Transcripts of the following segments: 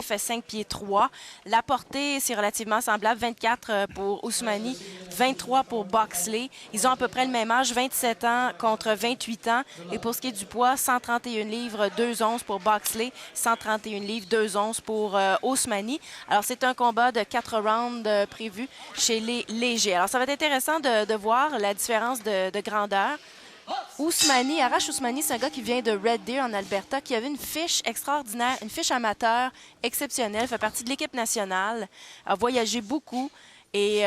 fait 5 pieds 3. La portée, c'est relativement semblable. 24 pour Ousmani, 23 pour Boxley. Ils ont à peu près le même âge, 27 ans contre 28 ans. Et pour ce qui est du poids, 131 livres, 2 onces pour Boxley, 131 livres, 2 onces pour Ousmani. Alors, c'est un combat de 4 rounds prévu chez les légers. Alors, ça va être intéressant de voir la différence de grandeur. Arash Ousmani, c'est un gars qui vient de Red Deer en Alberta, qui avait une fiche extraordinaire, une fiche amateur exceptionnelle, fait partie de l'équipe nationale, a voyagé beaucoup et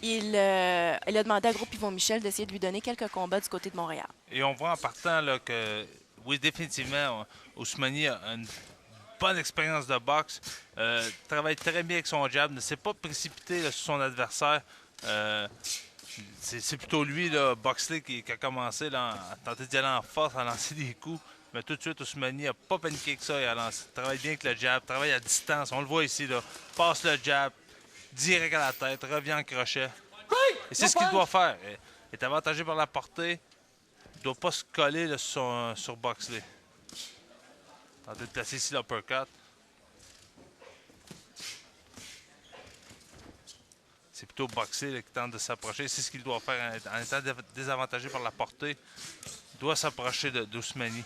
il a demandé à Groupe Yvon Michel d'essayer de lui donner quelques combats du côté de Montréal. Et on voit en partant là, que, oui, définitivement, Ousmani a une bonne expérience de boxe, travaille très bien avec son jab, ne s'est pas précipité là, sur son adversaire. C'est plutôt lui, là, Boxley, qui a commencé là, à tenter d'y aller en force, à lancer des coups. Mais tout de suite, Ousmani n'a pas paniqué que ça. Il travaille bien avec le jab, travaille à distance. On le voit ici, là. Passe le jab, direct à la tête, revient en crochet. Et c'est ce qu'il doit faire. Il est avantagé par la portée. Il ne doit pas se coller là, sur Boxley. Tenter de placer ici l'uppercut. C'est plutôt Boxley qui tente de s'approcher. C'est ce qu'il doit faire en étant désavantagé par la portée. Il doit s'approcher d'Ousmani.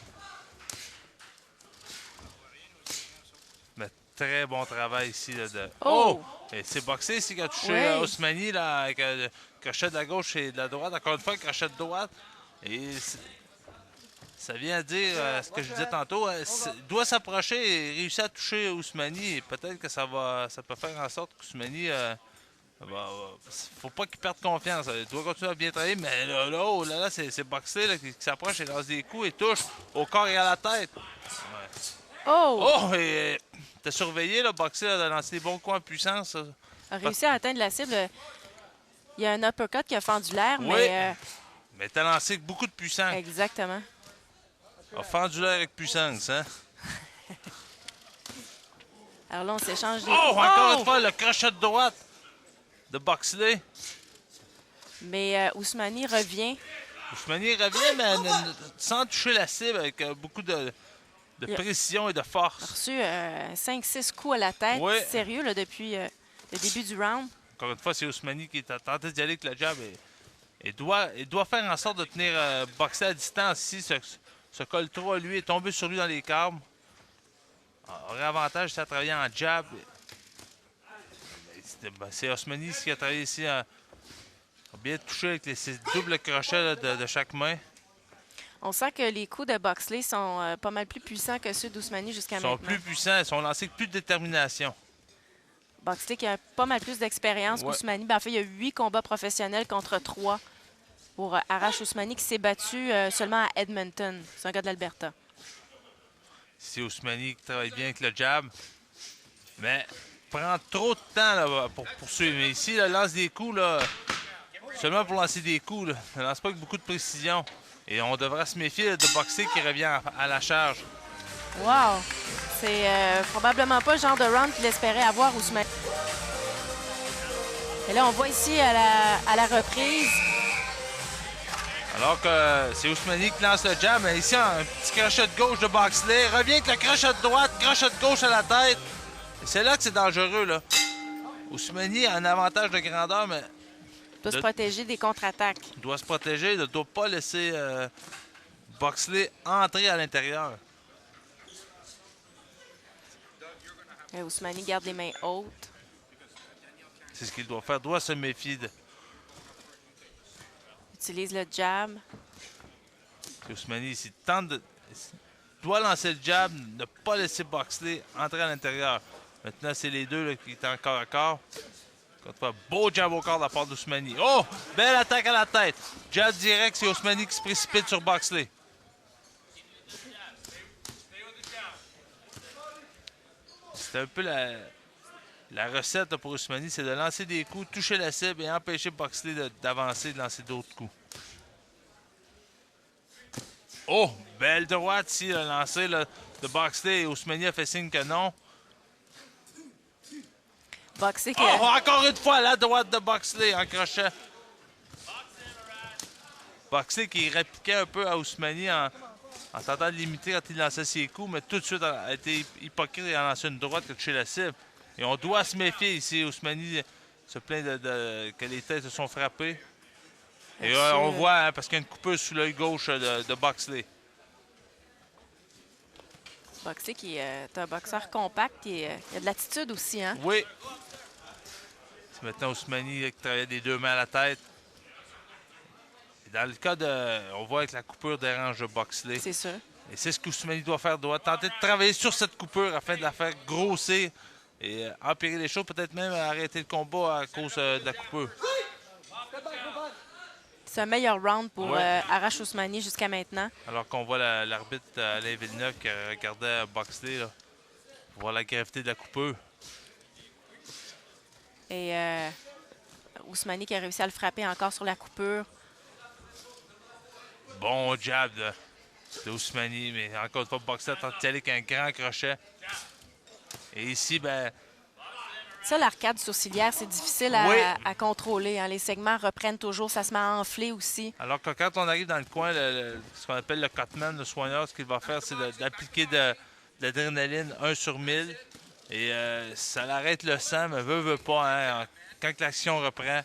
Mais très bon travail ici. Là, Oh! C'est Boxley ici qui a touché Ousmani là, avec le crochet de la gauche et de la droite. Encore une fois, le crochet de droite. Et ça vient dire ce que je disais tantôt. Il doit s'approcher et réussir à toucher Ousmani. Et peut-être que ça peut faire en sorte qu'Ousmani... faut pas qu'il perde confiance. Il doit continuer à bien travailler, mais là, c'est Boxley là, qui s'approche et lance des coups et touche au corps et à la tête. Ouais. Et t'as surveillé, là, Boxley a lancé des bons coups en puissance. A réussi à atteindre la cible. Il y a un uppercut qui a fendu l'air, oui, mais... mais t'as lancé avec beaucoup de puissance. Exactement. A fendu l'air avec puissance, hein? Alors là, on s'échange des... Encore une fois, le crochet de droite de Boxley. Mais Ousmani revient. Ousmani revient, mais sans toucher la cible, avec beaucoup de précision et de force. Il a reçu 5-6 coups à la tête. Oui. Sérieux, là, depuis le début du round. Encore une fois, c'est Ousmani qui a tenté d'y aller avec le jab. Il doit faire en sorte de tenir Boxley à distance ici. Se colle trop à lui et tomber sur lui dans les câbles. Aurait avantage si à travailler en jab. C'est Ousmani qui a travaillé ici, a bien touché avec ces doubles crochets là, de chaque main. On sent que les coups de Boxley sont pas mal plus puissants que ceux d'Ousmani jusqu'à maintenant. Ils sont plus puissants, ils sont lancés avec plus de détermination. Boxley qui a pas mal plus d'expérience qu'Ousmani. En fait, il y a 8 combats professionnels contre 3 pour Arash Ousmani qui s'est battu seulement à Edmonton. C'est un gars de l'Alberta. C'est Ousmani qui travaille bien avec le jab. Mais prend trop de temps là, pour poursuivre. Mais ici, il lance des coups là, seulement pour lancer des coups. Là. Il ne lance pas avec beaucoup de précision. Et on devrait se méfier là, de Boxley qui revient à la charge. Wow! C'est probablement pas le genre de round qu'il espérait avoir Ousmani. Et là, on voit ici à la reprise. Alors que c'est Ousmani qui lance le jab. Mais ici, un petit crochet de gauche de Boxley. Revient avec le crochet de droite, crochet de gauche à la tête. C'est là que c'est dangereux, là. Ousmani a un avantage de grandeur, mais... Il doit se protéger des contre-attaques. Il doit se protéger, il ne doit pas laisser Boxley entrer à l'intérieur. Ousmani garde les mains hautes. C'est ce qu'il doit faire. Il doit se méfier de... Utilise le jab. Ousmani, s'il tente de... doit lancer le jab, ne pas laisser Boxley entrer à l'intérieur. Maintenant, c'est les deux là, qui sont corps à corps. Beau jab au corps de la part d'Ousmani. Oh! Belle attaque à la tête. Jab direct, c'est Ousmani qui se précipite sur Boxley. C'est un peu la recette là, pour Ousmani, c'est de lancer des coups, toucher la cible et empêcher Boxley d'avancer, de lancer d'autres coups. Oh! Belle droite ici, lancée de Boxley et Ousmani a fait signe que non. Boxley encore une fois, la droite de Boxley en crochet. Boxley qui répliquait un peu à Ousmani en tentant de limiter quand il lançait ses coups, mais tout de suite a été hypocrite et a lancé une droite qui a touché la cible. Et on doit se méfier ici. Ousmani se plaint que les têtes se sont frappées. Et on voit, hein, parce qu'il y a une coupure sous l'œil gauche de Boxley. Boxley qui est un boxeur compact et il a de l'attitude aussi, hein? Oui. C'est maintenant Ousmani qui travaillait des deux mains à la tête. Et dans le cas de... On voit que la coupure dérange Boxley. C'est sûr. Et c'est ce qu'Ousmani doit faire. Doit tenter de travailler sur cette coupure afin de la faire grossir et empirer les choses. Peut-être même arrêter le combat à cause de la coupure. C'est un meilleur round pour Arash Ousmani jusqu'à maintenant. Alors qu'on voit l'arbitre Alain Villeneuve qui regardait Boxley là, pour voir la gravité de la coupure. Et Ousmani qui a réussi à le frapper encore sur la coupure. Bon jab de Ousmani, mais encore une fois, Boxley a tenté d'y aller avec un grand crochet. Et ici, ben... Ça, l'arcade sourcilière, c'est difficile à contrôler. Hein. Les segments reprennent toujours, ça se met à enfler aussi. Alors que quand on arrive dans le coin, ce qu'on appelle le cutman, le soigneur, ce qu'il va faire, c'est d'appliquer de l'adrénaline 1 sur 1000. Et ça l'arrête le sang, mais veut pas. Hein. Quand l'action reprend,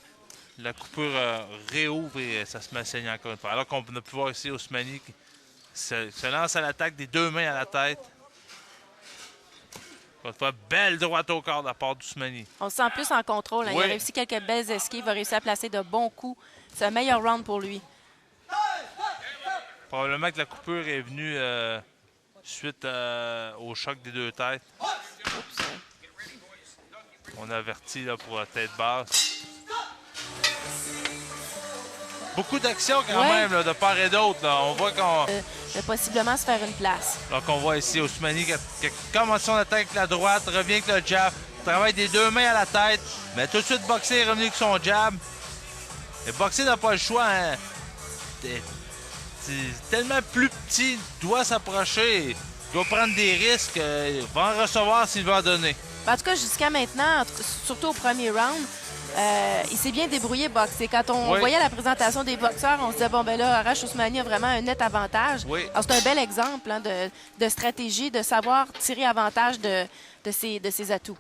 la coupure réouvre et ça se met à saigner encore une fois. Alors qu'on a pu voir ici Ousmani qui se lance à l'attaque des deux mains à la tête. Encore une fois, belle droite au corps de la part d'Ousmani. On se sent plus en contrôle. Hein. Oui. Il a réussi quelques belles esquives, il a réussi à placer de bons coups. C'est un meilleur round pour lui. Probablement que la coupure est venue suite au choc des deux têtes. Oups. On a averti là, pour la tête basse. Beaucoup d'action quand même, là, de part et d'autre. On voit qu'on... De possiblement se faire une place. Alors qu'on voit ici Ousmani qui a commencé son attaque avec la droite, revient avec le jab, travaille des deux mains à la tête, mais tout de suite Boxley est revenu avec son jab. Et Boxley n'a pas le choix. Hein. C'est tellement plus petit, doit s'approcher, doit prendre des risques, va en recevoir s'il va en donner. En tout cas, jusqu'à maintenant, surtout au premier round, il s'est bien débrouillé, Boxley. Quand on voyait la présentation des boxeurs, on se disait, bon, ben là, Arash Ousmani a vraiment un net avantage. Oui. Alors, c'est un bel exemple hein, de stratégie, de savoir tirer avantage de ses atouts.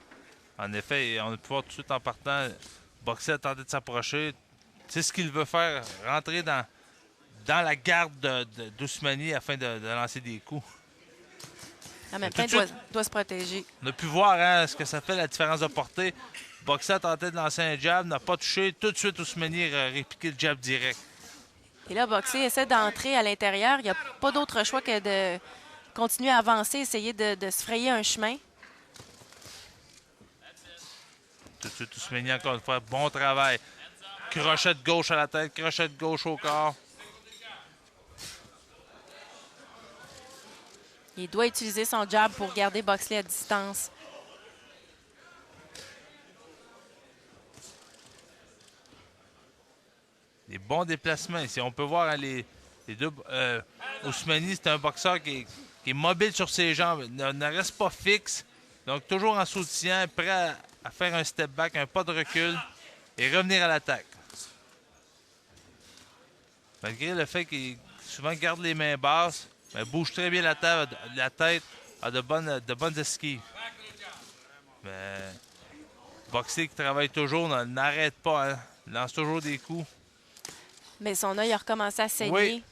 En effet, on a pu voir tout de suite en partant, Boxley a tenté de s'approcher. C'est ce qu'il veut faire, rentrer dans la garde d'Ousmani afin de lancer des coups. En même temps, il doit se protéger. On a pu voir hein, ce que ça fait, la différence de portée. Boxley a tenté de lancer un jab, n'a pas touché. Tout de suite, Ousmani a répliqué le jab direct. Et là, Boxley essaie d'entrer à l'intérieur. Il n'y a pas d'autre choix que de continuer à avancer, essayer de se frayer un chemin. Tout de suite, Ousmani, encore une fois, bon travail. Crochet de gauche à la tête, crochet de gauche au corps. Il doit utiliser son jab pour garder Boxley à distance. Des bons déplacements ici. On peut voir hein, les deux. Ousmani, c'est un boxeur qui est mobile sur ses jambes, ne reste pas fixe. Donc, toujours en soutien, prêt à faire un step back, un pas de recul et revenir à l'attaque. Malgré le fait qu'il souvent garde les mains basses, mais bouge très bien la tête, a de bonnes esquives. Mais Boxley qui travaille toujours, n'arrête pas, hein, lance toujours des coups. Mais son œil a recommencé à saigner. Oui.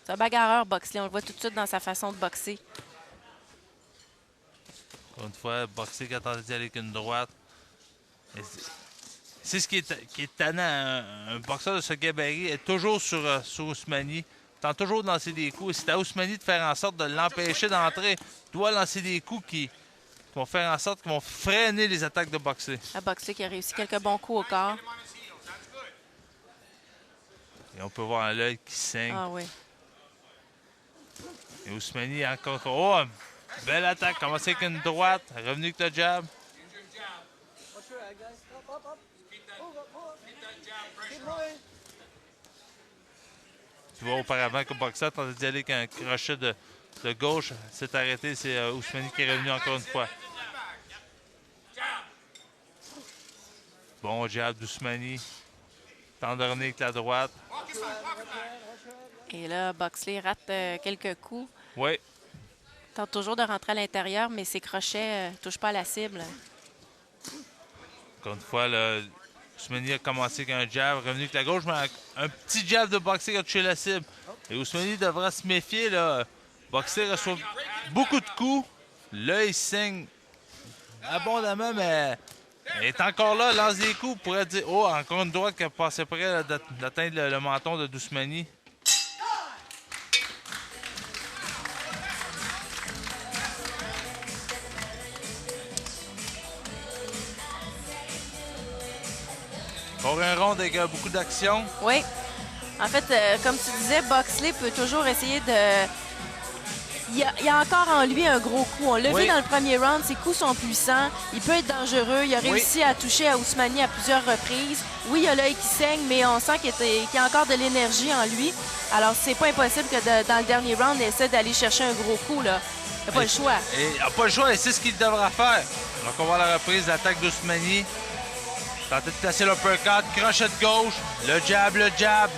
C'est un bagarreur, Boxley. On le voit tout de suite dans sa façon de boxer. Encore une fois, Boxley qui a tenté d'y aller avec une droite. C'est ce qui est tannant. Un boxeur de ce gabarit est toujours sur Ousmani. Tente toujours de lancer des coups. Et c'est à Ousmani de faire en sorte de l'empêcher d'entrer. Il doit lancer des coups qui vont faire en sorte qu'ils vont freiner les attaques de Boxley. Boxley qui a réussi quelques bons coups au corps. Et on peut voir l'œil qui saigne. Ah oui. Et Ousmani encore. Oh, belle attaque. Commencé avec une droite. Revenu avec le jab. Tu vois auparavant que Boxer tentait d'y aller avec un crochet de gauche. C'est arrêté. C'est Ousmani qui est revenu encore une fois. Bon jab d'Ousmani. Tenderney avec la droite. Et là, Boxley rate quelques coups. Oui. Tente toujours de rentrer à l'intérieur, mais ses crochets ne touchent pas à la cible. Encore une fois, là, Ousmani a commencé avec un jab, revenu avec la gauche, mais un petit jab de Boxley qui a touché la cible. Et Ousmani devra se méfier. Là. Boxley reçoit beaucoup de coups. Là, il saigne abondamment, mais il est encore là, lance des coups. On pourrait dire, oh, encore une droite qui a passé près d'atteindre le menton de Ousmani. Encore un round avec beaucoup d'action. Oui. En fait, comme tu disais, Boxley peut toujours essayer de... Il y a encore en lui un gros coup. On l'a vu dans le premier round, ses coups sont puissants. Il peut être dangereux. Il a réussi à toucher à Ousmani à plusieurs reprises. Oui, il y a l'œil qui saigne, mais on sent qu'il y a encore de l'énergie en lui. Alors, c'est pas impossible que dans le dernier round, il essaie d'aller chercher un gros coup. Là. Il n'a pas le choix. Il n'a pas le choix et c'est ce qu'il devra faire. Donc, on va voir la reprise, l'attaque d'Ousmani. Tenter de placer l'uppercut, crochet de gauche, le jab, le jab.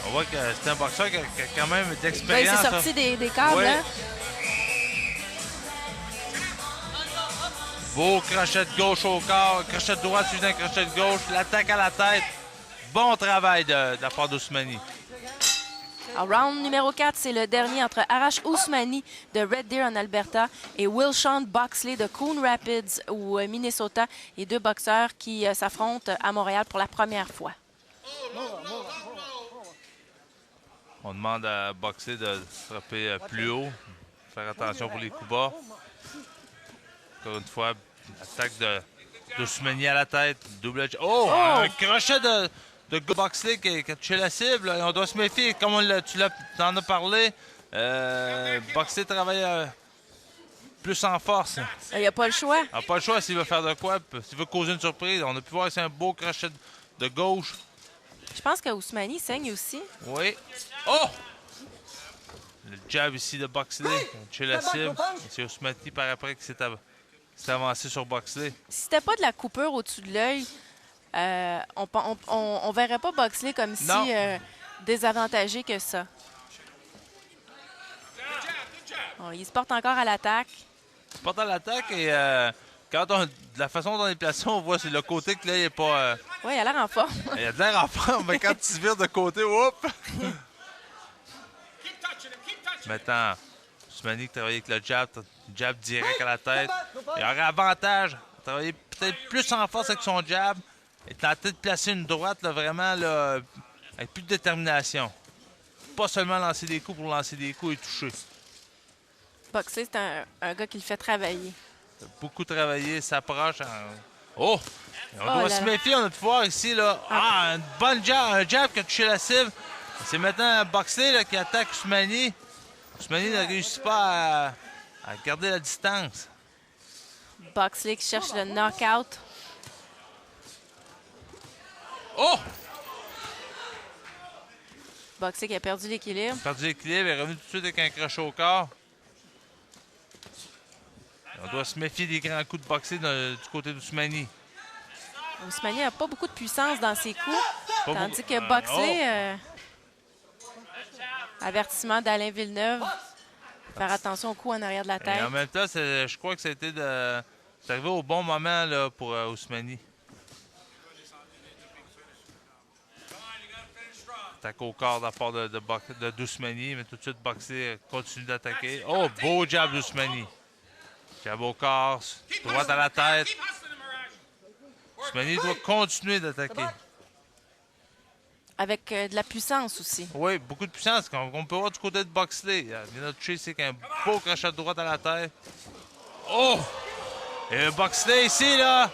On voit que c'est un boxeur qui a quand même d'expérience. Il s'est sorti des câbles. Hein? Beau crochet de gauche au corps, crochet de droite suivi d'un crochet de gauche, l'attaque à la tête. Bon travail de la part d'Ousmani. Round numéro 4, c'est le dernier entre Arash Ousmani de Red Deer en Alberta et Wilshon Boxley de Coon Rapids au Minnesota. Les deux boxeurs qui s'affrontent à Montréal pour la première fois. On demande à Boxley de frapper plus haut. Faire attention pour les coups bas. Encore une fois, attaque d'Ousmani à la tête. Double... Oh! Un crochet de Boxley qui a touché la cible. On doit se méfier. Comme tu en as parlé, Boxley travaille plus en force. Il n'y a pas le choix. Il n'a pas le choix s'il veut faire de quoi. S'il veut causer une surprise. On a pu voir que c'est un beau crochet de gauche. Je pense que Ousmani saigne aussi. Oui. Oh! Le jab ici de Boxley. Touché la cible. C'est Ousmani par après qui s'est avancé sur Boxley. Si c'était pas de la coupure au-dessus de l'œil, on verrait pas Boxley comme si désavantagé que ça. Bon, il se porte encore à l'attaque. Il se porte à l'attaque et de la façon dont on est placé, on voit c'est le côté que l'œil n'est pas... Oui, il a l'air en forme. Il a de l'air en forme, mais quand tu vires de côté, oups! Maintenant, Ousmani qui travaille avec le jab direct à la tête. Il aurait avantage à travailler peut-être plus en force avec son jab et tenter de placer une droite là, vraiment là, avec plus de détermination. Pas seulement lancer des coups pour lancer des coups et toucher. Boxley, c'est un gars qui le fait travailler. Il a beaucoup travaillé, s'approche. Oh! On doit se méfier, on a pu voir ici, là. Un bon jab, un jab qui a touché la cible. C'est maintenant Boxley là, qui attaque Ousmani. Ousmani ne réussit pas à garder la distance. Boxley qui cherche le knockout. Oh! Boxley qui a perdu l'équilibre. Perdu l'équilibre, il est revenu tout de suite avec un crochet au corps. On doit se méfier des grands coups de Boxley du côté d'Ousmani. Ousmani n'a pas beaucoup de puissance dans ses coups, tandis que Boxley... Avertissement d'Alain Villeneuve. Faire attention aux coups en arrière de la tête. Et en même temps, je crois que ça a été c'est arrivé au bon moment là, pour Ousmani. Attaque au corps de la part d'Ousmani, mais tout de suite, Boxley continue d'attaquer. Oh, beau jab d'Ousmani. Jab au corps, droite à la tête. Ousmani doit continuer d'attaquer. Avec de la puissance aussi. Oui, beaucoup de puissance. On peut voir du côté de Boxley. Il vient de toucher ici avec un beau crochet de droite à la tête. Oh! Et Boxley ici, là,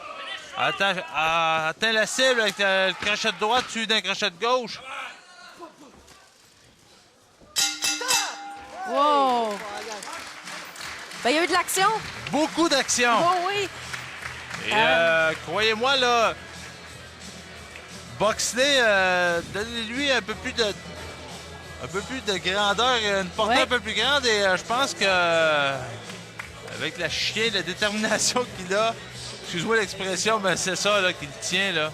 a atteint la cible avec le crochet de droite suivi d'un crochet de gauche. Wow! Ben, il y a eu de l'action. Beaucoup d'action. Oh oui! Et croyez-moi, là, Boxley, donnez-lui un peu plus de grandeur, une portée un peu plus grande et je pense que avec la chienne, la détermination qu'il a, Excuse-moi l'expression, mais c'est ça là, qui le tient. Là.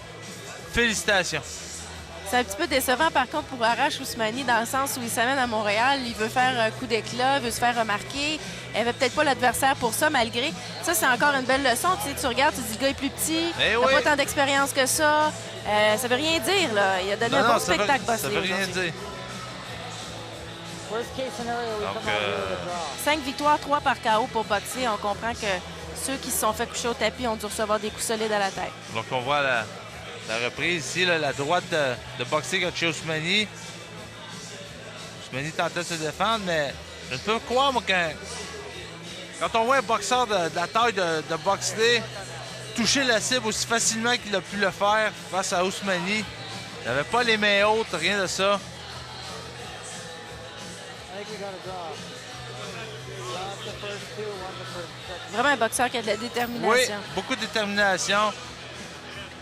Félicitations. C'est un petit peu décevant, par contre, pour Arash Ousmani, dans le sens où il s'amène à Montréal, il veut faire un coup d'éclat, veut se faire remarquer. Il n'avait peut-être pas l'adversaire pour ça, malgré. Ça, c'est encore une belle leçon. Tu regardes, tu dis, le gars est plus petit, il n'a pas tant d'expérience que ça. Ça veut rien dire, là. Il a donné un bon spectacle, Bosley. Ça veut rien dire. Donc, 5 victoires, 3 par KO pour Boxley. On comprend que ceux qui se sont fait coucher au tapis ont dû recevoir des coups solides à la tête. Donc, on voit la reprise ici, là, la droite de Boxley contre Ousmani. Ousmani tentait de se défendre, mais je ne peux pas croire, moi, quand on voit un boxeur de la taille de Boxley toucher la cible aussi facilement qu'il a pu le faire face à Ousmani. Il n'avait pas les mains hautes, rien de ça. Vraiment un boxeur qui a de la détermination. Oui, beaucoup de détermination.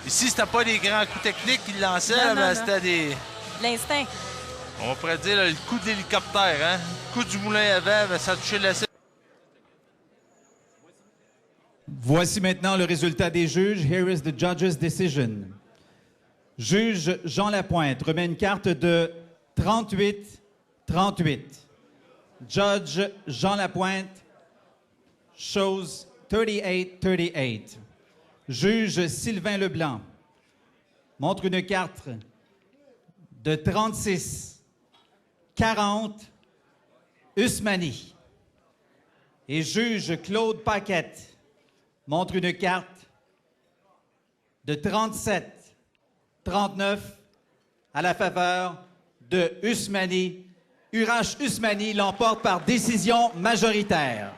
Ici, c'était pas des grands coups techniques qu'il lançait, mais c'était des... L'instinct. On pourrait dire là, le coup de l'hélicoptère, hein? Le coup du moulin à vent, ça a touché la cible. Voici maintenant le résultat des juges. Here is the judge's decision. Juge Jean Lapointe remet une carte de 38-38. Judge Jean Lapointe shows 38-38. Juge Sylvain Leblanc montre une carte de 36-40 Ousmani. Et juge Claude Paquette montre une carte de 37-39 à la faveur de Ousmani. Arash Ousmani l'emporte par décision majoritaire.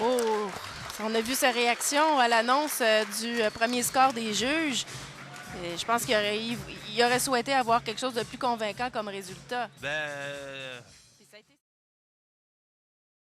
Oh, on a vu sa réaction à l'annonce du premier score des juges. Et je pense qu'il aurait souhaité avoir quelque chose de plus convaincant comme résultat. Ben,